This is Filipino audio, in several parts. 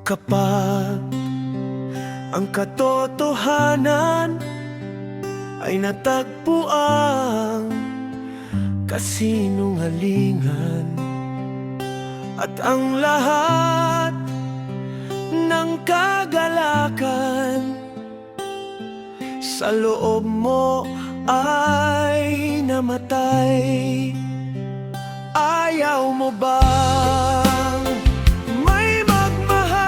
Kapag ang katotohanan ay natagpuang kasinungalingan, at ang lahat ng kagalakan sa loob mo ay namatay, ayaw mo bang may magmahal?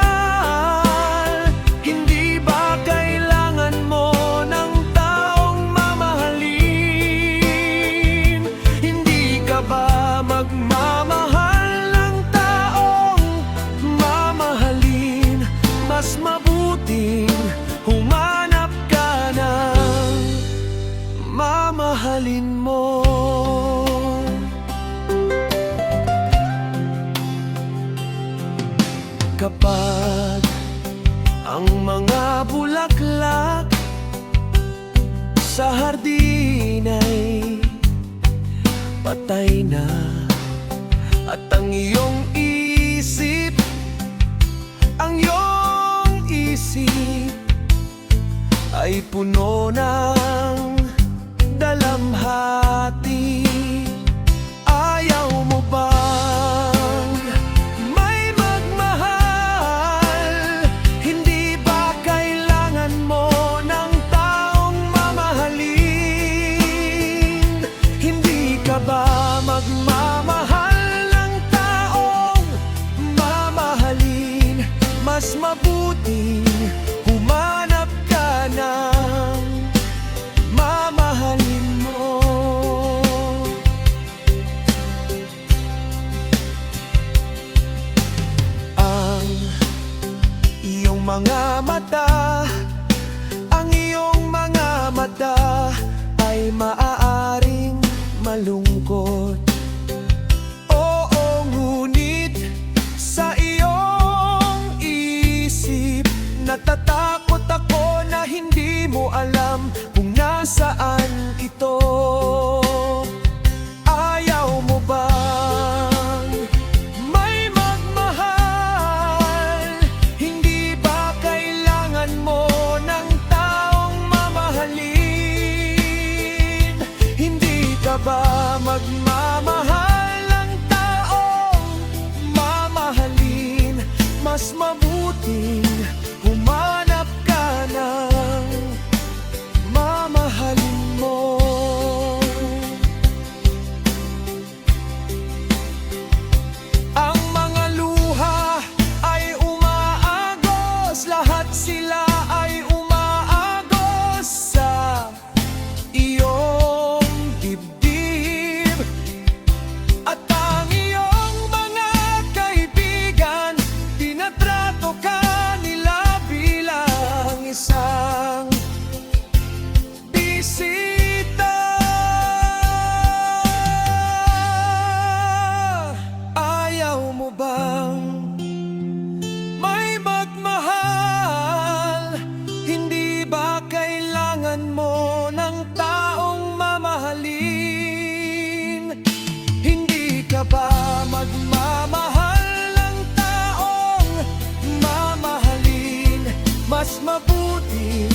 Hindi ba kailangan mo ng taong mamahalin? Hindi ka ba magmamahal ng taong mamahalin? Mas mabuting humanap ka ng mamahalin mo. Kapag ang mga bulaklak sa hardin ay patay na, at ang iyong isip ay puno ng dalamhati, ayaw mo bang may magmahal? Hindi ba kailangan mo ng taong mamahalin? Hindi ka ba magmamahal ng taong mamahalin? Mas mabuting humanap ka ng mamahalin mo. Ang iyong mga mata, ang iyong mga mata ay maaaring malungkot. Oo, ngunit sa iyong isip natatakot ako na hindi mo alam kung nasaan ito. Ayaw mo bang may magmahal? Hindi ba kailangan mo ng taong mamahalin? Hindi ka ba magmamahal ng taong mamahalin? Mas mabuting humanap ka ng mamahalin mo. Ang mga luha ay umaagos, lahat sila ay umaagos sa iyong dibdib, at ang iyong mga kaibigan tinatrato ka isang bisita. Ayaw mo bang may magmahal? Hindi ba kailangan mo ng taong mamahalin? Hindi ka ba magmamahal ng taong mamahalin? Mas mabuting